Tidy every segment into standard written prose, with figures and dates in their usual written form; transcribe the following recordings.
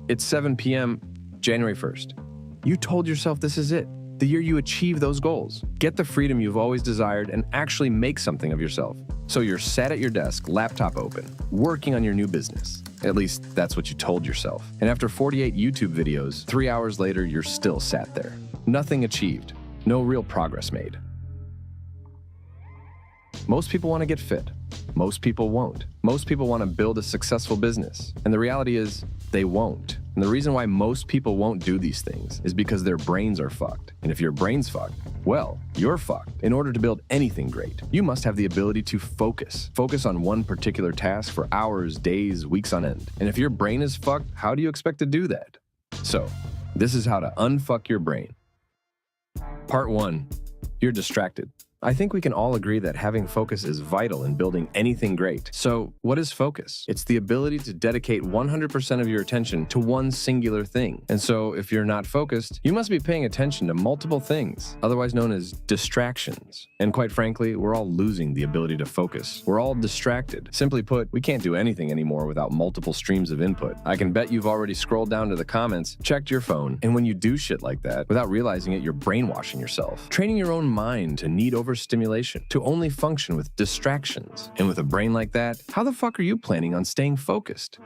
It's 7 p.m., January 1st. You told yourself this is it, the year you achieve those goals. Get the freedom you've always desired and actually make something of yourself. So you're sat at your desk, laptop open, working on your new business. At least that's what you told yourself. And after 48 YouTube videos, 3 hours later, you're still sat there. Nothing achieved. No real progress made. Most people want to get fit. Most people won't. Most people want to build a successful business. And the reality is, they won't. And the reason why most people won't do these things is because their brains are fucked. And if your brain's fucked, well, you're fucked. In order to build anything great, you must have the ability to focus. Focus on one particular task for hours, days, weeks on end. And if your brain is fucked, how do you expect to do that? So, this is how to unfuck your brain. Part 1. You're distracted. I think we can all agree that having focus is vital in building anything great. So, what is focus? It's the ability to dedicate 100% of your attention to one singular thing. And so, if you're not focused, you must be paying attention to multiple things, otherwise known as distractions. And quite frankly, we're all losing the ability to focus. We're all distracted. Simply put, we can't do anything anymore without multiple streams of input. I can bet you've already scrolled down to the comments, checked your phone, and when you do shit like that, without realizing it, you're brainwashing yourself. Training your own mind to need overstimulation, to only function with distractions. And with a brain like that, how the fuck are you planning on staying focused?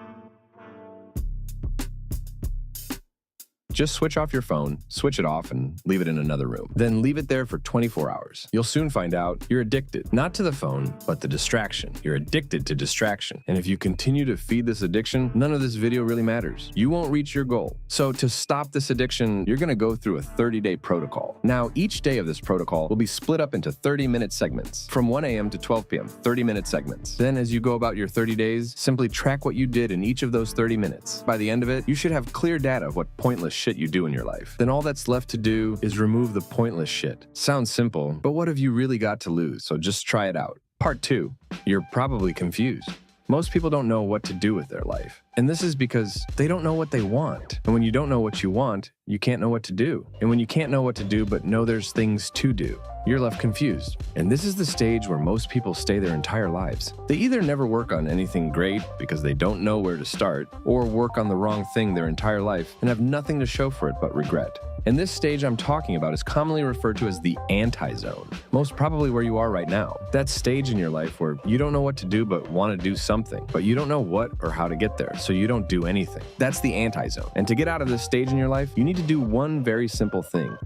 Just switch off your phone, switch it off, and leave it in another room. Then leave it there for 24 hours. You'll soon find out you're addicted, not to the phone, but the distraction. You're addicted to distraction. And if you continue to feed this addiction, none of this video really matters. You won't reach your goal. So to stop this addiction, you're gonna go through a 30-day protocol. Now, each day of this protocol will be split up into 30-minute segments. From 1 a.m. to 12 p.m., 30-minute segments. Then as you go about your 30 days, simply track what you did in each of those 30 minutes. By the end of it, you should have clear data of what pointless shit you do in your life. Then all that's left to do is remove the pointless shit. Sounds simple, but what have you really got to lose? So just try it out. Part 2. You're probably confused. Most people don't know what to do with their life. And this is because they don't know what they want. And when you don't know what you want, you can't know what to do. And when you can't know what to do but know there's things to do, you're left confused. And this is the stage where most people stay their entire lives. They either never work on anything great because they don't know where to start, or work on the wrong thing their entire life and have nothing to show for it but regret. And this stage I'm talking about is commonly referred to as the anti-zone, most probably where you are right now. That stage in your life where you don't know what to do but want to do something, but you don't know what or how to get there, so you don't do anything. That's the anti-zone. And to get out of this stage in your life, you need to do one very simple thing.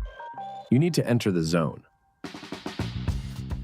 You need to enter the zone.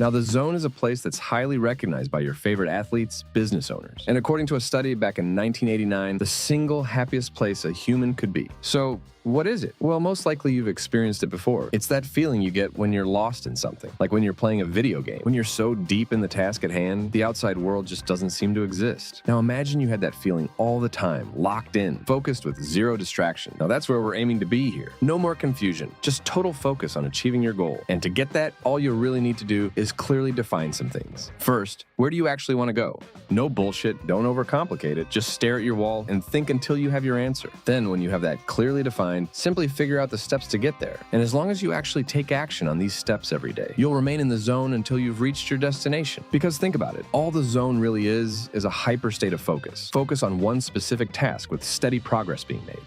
Now, the zone is a place that's highly recognized by your favorite athletes, business owners. And according to a study back in 1989, the single happiest place a human could be. So, what is it? Well, most likely you've experienced it before. It's that feeling you get when you're lost in something, like when you're playing a video game. When you're so deep in the task at hand, the outside world just doesn't seem to exist. Now imagine you had that feeling all the time, locked in, focused with zero distraction. Now that's where we're aiming to be here. No more confusion, just total focus on achieving your goal. And to get that, all you really need to do is clearly define some things. First, where do you actually want to go? No bullshit, don't overcomplicate it, just stare at your wall and think until you have your answer. Then when you have that clearly defined, simply figure out the steps to get there. And as long as you actually take action on these steps every day, you'll remain in the zone until you've reached your destination. Because think about it, all the zone really is a hyper state of focus. Focus on one specific task with steady progress being made.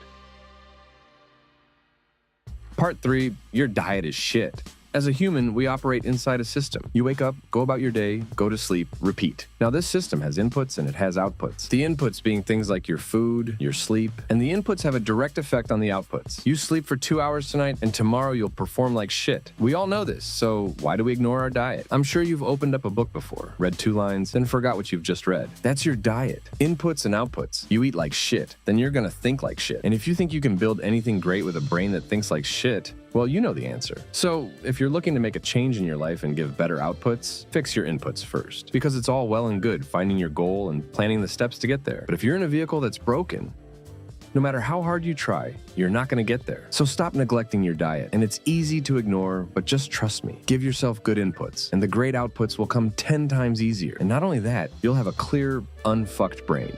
Part 3, your diet is shit. As a human, we operate inside a system. You wake up, go about your day, go to sleep, repeat. Now this system has inputs and it has outputs. The inputs being things like your food, your sleep, and the inputs have a direct effect on the outputs. You sleep for 2 hours tonight and tomorrow you'll perform like shit. We all know this, so why do we ignore our diet? I'm sure you've opened up a book before, read 2 lines, then forgot what you've just read. That's your diet. Inputs and outputs. You eat like shit, then you're gonna think like shit. And if you think you can build anything great with a brain that thinks like shit, well, you know the answer. So, if you're looking to make a change in your life and give better outputs, fix your inputs first. Because it's all well and good finding your goal and planning the steps to get there. But if you're in a vehicle that's broken, no matter how hard you try, you're not gonna get there. So stop neglecting your diet. And it's easy to ignore, but just trust me. Give yourself good inputs, and the great outputs will come 10 times easier. And not only that, you'll have a clear, unfucked brain.